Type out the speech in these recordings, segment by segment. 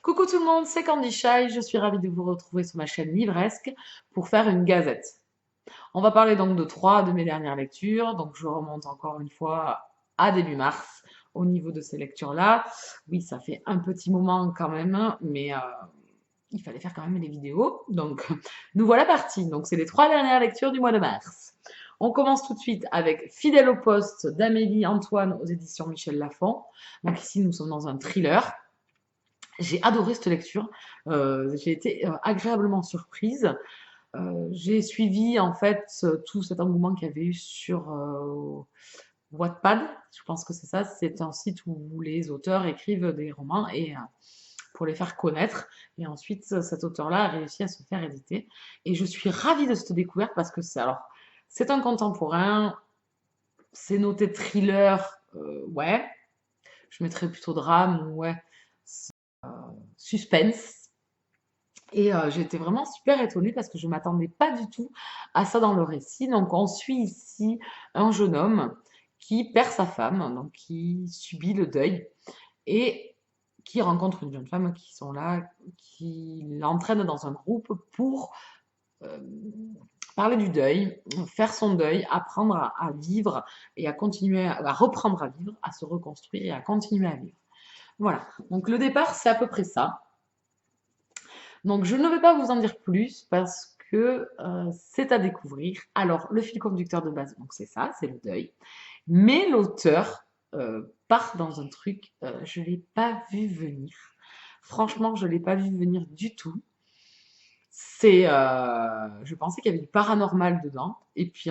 Coucou tout le monde, c'est Candy Shy, je suis ravie de vous retrouver sur ma chaîne Livresque pour faire une gazette. On va parler donc de trois de mes dernières lectures, donc je remonte encore une fois à début mars au niveau de ces lectures-là. Oui, ça fait un petit moment quand même, mais il fallait faire quand même les vidéos, donc nous voilà partis. Donc c'est les trois dernières lectures du mois de mars. On commence tout de suite avec Fidèle au poste d'Amélie Antoine aux éditions Michel Lafon. Donc ici nous sommes dans un thriller. J'ai adoré cette lecture. J'ai été agréablement surprise. J'ai suivi en fait tout cet engouement qu'il y avait eu sur Wattpad. Je pense que c'est ça. C'est un site où les auteurs écrivent des romans et pour les faire connaître. Et ensuite, cet auteur-là a réussi à se faire éditer. Et je suis ravie de cette découverte parce que c'est un contemporain. C'est noté thriller, ouais. Je mettrais plutôt drame, ouais. Suspense. Et j'étais vraiment super étonnée parce que je ne m'attendais pas du tout à ça dans le récit. Donc on suit ici un jeune homme qui perd sa femme, donc qui subit le deuil et qui rencontre une jeune femme qui sont là, qui l'entraîne dans un groupe pour euh, parler du deuil, faire son deuil, apprendre à vivre et à continuer à reprendre à vivre, à se reconstruire et à continuer à vivre. Voilà. Donc le départ, c'est à peu près ça. Donc, je ne vais pas vous en dire plus parce que c'est à découvrir. Alors, le fil conducteur de base, donc c'est ça, c'est le deuil. Mais l'auteur part dans un truc, je ne l'ai pas vu venir. Franchement, je ne l'ai pas vu venir du tout. Je pensais qu'il y avait du paranormal dedans. Et puis,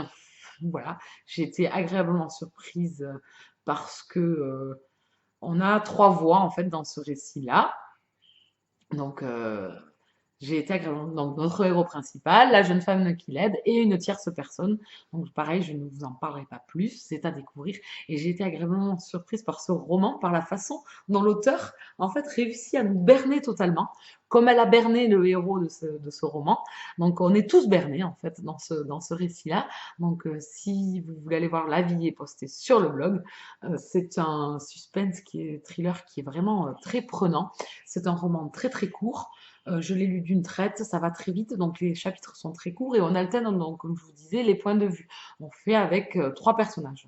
voilà, j'ai été agréablement surprise parce que on a trois voix en fait dans ce récit-là. Donc, j'ai été agréablement. Donc, notre héros principal, la jeune femme qui l'aide et une tierce personne. Donc, pareil, je ne vous en parlerai pas plus, c'est à découvrir. Et j'ai été agréablement surprise par ce roman, par la façon dont l'auteur, en fait, réussit à nous berner totalement, comme elle a berné le héros de ce roman. Donc, on est tous bernés, en fait, dans ce récit-là. Donc, si vous voulez aller voir l'avis est posté sur le blog, c'est un suspense qui est thriller qui est vraiment très prenant. C'est un roman très très court. Je l'ai lu d'une traite, ça va très vite, donc les chapitres sont très courts et on alterne, donc, comme je vous disais, les points de vue. On fait avec trois personnages.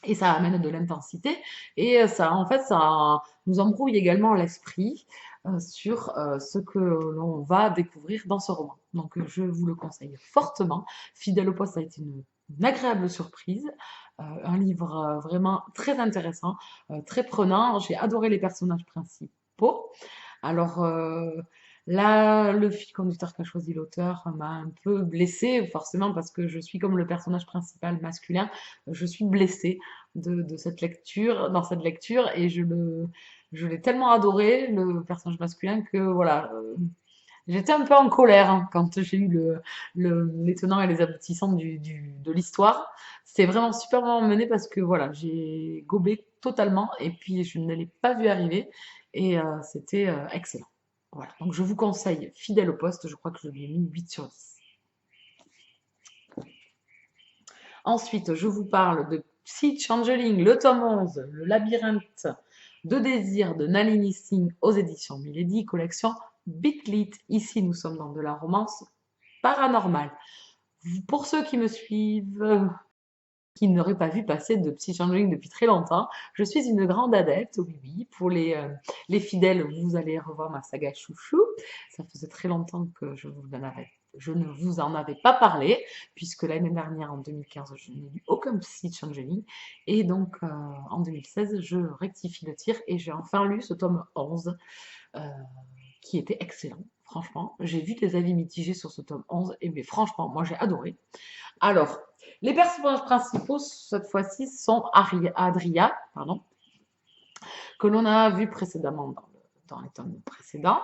Et ça amène de l'intensité et ça, en fait, ça nous embrouille également l'esprit sur ce que l'on va découvrir dans ce roman. Donc, je vous le conseille fortement. Fidèle au poste a été une agréable surprise, un livre vraiment très intéressant, très prenant. J'ai adoré les personnages principaux. Alors là, le fil conducteur qu'a choisi l'auteur m'a un peu blessée, forcément, parce que je suis comme le personnage principal masculin, je suis blessée de cette lecture, dans cette lecture, et je l'ai tellement adoré, le personnage masculin, que voilà, j'étais un peu en colère hein, quand j'ai eu les tenants et les aboutissants de l'histoire. C'est vraiment superbement mené parce que voilà, j'ai gobé totalement et puis je ne l'ai pas vu arriver et c'était excellent. Voilà, donc je vous conseille Fidèle au poste, je crois que je lui ai mis 8 sur 10. Ensuite, je vous parle de Psy Changeling, le tome 11, le labyrinthe de désir de Nalini Singh aux éditions Milady, collection Bitlit. Ici, nous sommes dans de la romance paranormale. Pour ceux qui me suivent, qui n'auraient pas vu passer de Psy Changeling depuis très longtemps, je suis une grande adepte, oui, oui. Pour les fidèles, vous allez revoir ma saga Chouchou. Ça faisait très longtemps que je ne vous en avais pas parlé, puisque l'année dernière, en 2015, je n'ai lu aucun Psy Changeling. Et donc, en 2016, je rectifie le tir et j'ai enfin lu ce tome 11, euh, qui était excellent. Franchement, j'ai vu des avis mitigés sur ce tome 11, et mais franchement, moi j'ai adoré. Alors, les personnages principaux, cette fois-ci, sont Adria, pardon, que l'on a vu précédemment dans les tomes précédents,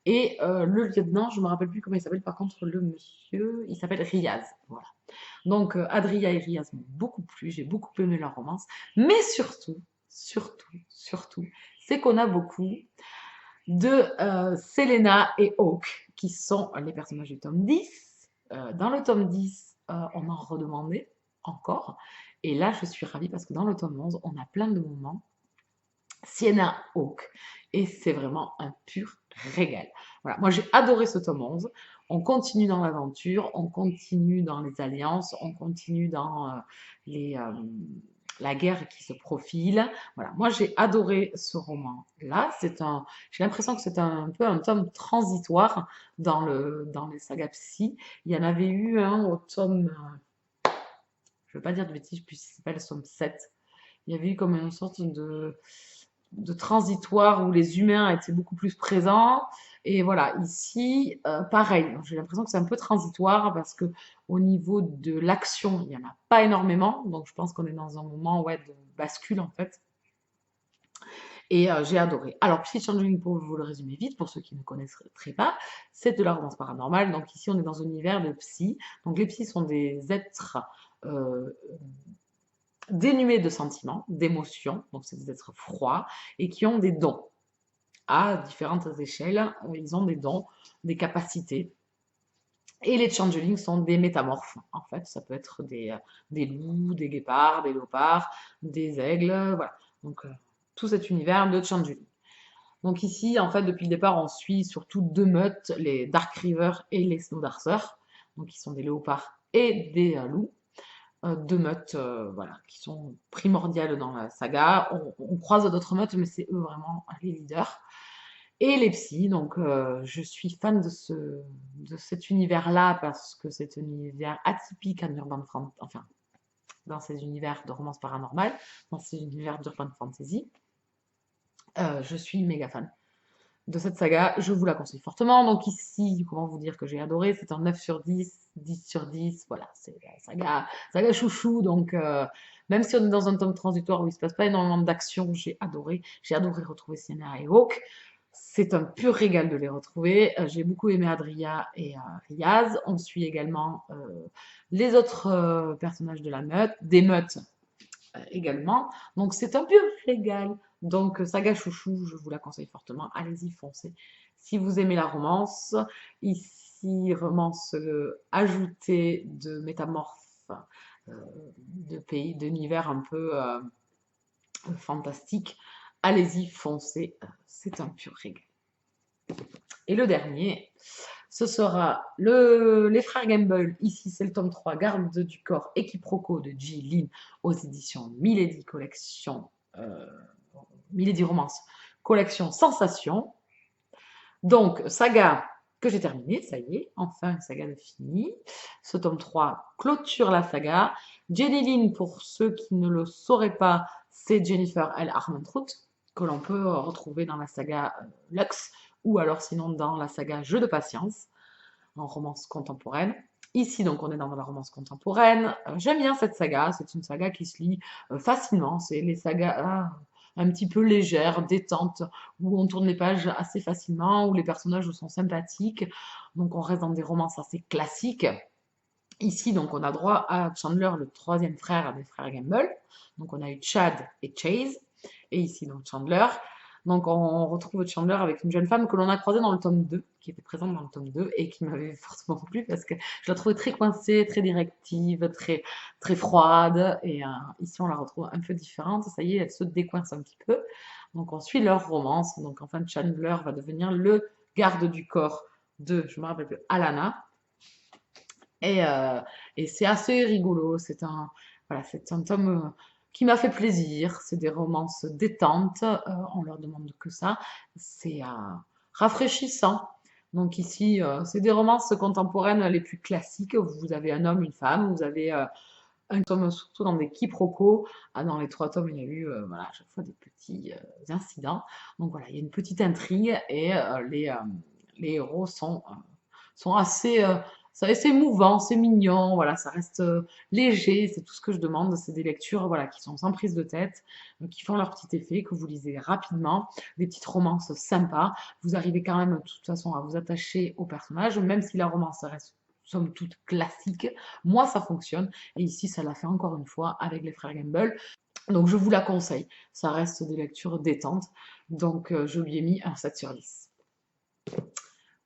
et le lieutenant, je ne me rappelle plus comment il s'appelle, par contre, le monsieur, il s'appelle Riaz. Voilà. Donc, Adria et Riaz m'ont beaucoup plu, j'ai beaucoup aimé leur romance, mais surtout, surtout, c'est qu'on a beaucoup de Selena et Hawk, qui sont les personnages du tome 10. Dans le tome 10, on en redemandait encore. Et là, je suis ravie parce que dans le tome 11, on a plein de moments Sienna Hawk. et c'est vraiment un pur régal. Voilà, moi j'ai adoré ce tome 11. On continue dans l'aventure, on continue dans les alliances, on continue dans les, la guerre qui se profile. Voilà, moi j'ai adoré ce roman-là. J'ai l'impression que c'est un peu un tome transitoire dans les sagas psy. Il y en avait eu un au tome, je ne veux pas dire de bêtises, puisqu'il s'appelle le tome 7. Il y avait eu comme une sorte de transitoire où les humains étaient beaucoup plus présents. Et voilà, ici, pareil, j'ai l'impression que c'est un peu transitoire parce que au niveau de l'action, il n'y en a pas énormément. Donc je pense qu'on est dans un moment ouais, de bascule en fait. Et j'ai adoré. Alors, Psy Changeling, pour vous le résumer vite, pour ceux qui ne connaîtraient pas, c'est de la romance paranormale. Donc ici, on est dans un univers de psy. Donc les psys sont des êtres euh, dénués de sentiments, d'émotions, donc c'est des êtres froids, et qui ont des dons à différentes échelles. Ils ont des dons, des capacités. Et les changelings sont des métamorphes. En fait, ça peut être des loups, des guépards, des léopards, des aigles, voilà. Donc, tout cet univers de changeling. Donc ici, en fait, depuis le départ, on suit surtout deux meutes, les Dark River et les Snowdarcers, donc qui sont des léopards et des loups. Deux meutes voilà, qui sont primordiales dans la saga. On croise d'autres meutes, mais c'est eux vraiment les leaders. Et les psys, donc je suis fan de cet univers-là parce que c'est un univers atypique en urban fantasy, enfin, dans ces univers de romance paranormale, dans ces univers d'urban fantasy. Je suis méga fan de cette saga, je vous la conseille fortement. Donc ici, comment vous dire que j'ai adoré, c'est un 9 sur 10, 10 sur 10, voilà, c'est la saga chouchou, donc même si on est dans un tome transitoire où il ne se passe pas énormément d'action, j'ai adoré retrouver Sienna et Hawk. C'est un pur régal de les retrouver. J'ai beaucoup aimé Adria et Riaz. On suit également les autres personnages de la meute, des meutes également. Donc c'est un pur régal. Donc saga chouchou, je vous la conseille fortement. Allez-y, foncez. Si vous aimez la romance, ici romance ajoutée de métamorphes, euh, de pays, d'univers un peu fantastique, allez-y, foncez. C'est un pur régal. Et le dernier, ce sera les frères Gamble. Ici, c'est le tome 3, Garde du corps et quiproquo de J. Lin aux éditions Milady Collection, Milady Romance, collection Sensation. Donc, saga que j'ai terminée, ça y est, enfin une saga de fini. Ce tome 3 clôture la saga. Jenny Lin, pour ceux qui ne le sauraient pas, c'est Jennifer L. Armentrout, que l'on peut retrouver dans la saga Lux, ou alors sinon dans la saga Jeu de patience, en romance contemporaine. Ici, donc, on est dans la romance contemporaine. J'aime bien cette saga. C'est une saga qui se lit facilement. C'est les sagas un petit peu légères, détentes, où on tourne les pages assez facilement, où les personnages sont sympathiques. Donc, on reste dans des romances assez classiques. Ici, donc, on a droit à Chandler, le troisième frère des frères Gamble. Donc, on a eu Chad et Chase. Et ici, donc, Chandler. Donc, on retrouve Chandler avec une jeune femme que l'on a croisée dans le tome 2, qui était présente dans le tome 2 et qui m'avait fortement plu parce que je la trouvais très coincée, très directive, très, très froide. Et ici, on la retrouve un peu différente. Ça y est, elle se décoince un petit peu. Donc, on suit leur romance. Donc, enfin, Chandler va devenir le garde du corps de, je me rappelle plus, Alana. Et, euh, et c'est assez rigolo. Voilà, c'est un tome qui m'a fait plaisir. C'est des romances détentes. On leur demande que ça. C'est rafraîchissant. Donc ici, c'est des romances contemporaines les plus classiques. Vous avez un homme, une femme. Vous avez un tome surtout dans des quiproquos. Dans les trois tomes, il y a eu voilà, à chaque fois des petits incidents. Donc voilà, il y a une petite intrigue et les héros sont assez, c'est assez émouvant, c'est mignon, voilà, ça reste léger, c'est tout ce que je demande, c'est des lectures, voilà, qui sont sans prise de tête, qui font leur petit effet, que vous lisez rapidement, des petites romances sympas, vous arrivez quand même de toute façon à vous attacher au personnage, même si la romance reste somme toute classique, moi ça fonctionne, et ici ça l'a fait encore une fois avec les frères Gamble, donc je vous la conseille, ça reste des lectures détentes, donc je lui ai mis un 7 sur 10.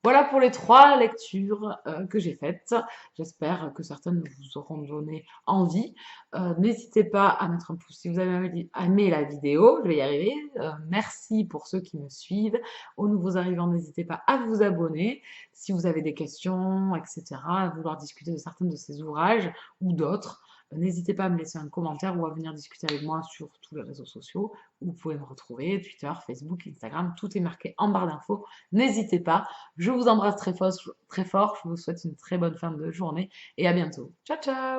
Voilà pour les 3 lectures que j'ai faites. J'espère que certaines vous auront donné envie. N'hésitez pas à mettre un pouce si vous avez aimé la vidéo. Je vais y arriver. Merci pour ceux qui me suivent. Aux nouveaux arrivants, n'hésitez pas à vous abonner. Si vous avez des questions, etc., à vouloir discuter de certains de ces ouvrages ou d'autres, n'hésitez pas à me laisser un commentaire ou à venir discuter avec moi sur tous les réseaux sociaux. Vous pouvez me retrouver, Twitter, Facebook, Instagram, tout est marqué en barre d'infos. N'hésitez pas. Je vous embrasse très fort, très fort. Je vous souhaite une très bonne fin de journée et à bientôt. Ciao, ciao!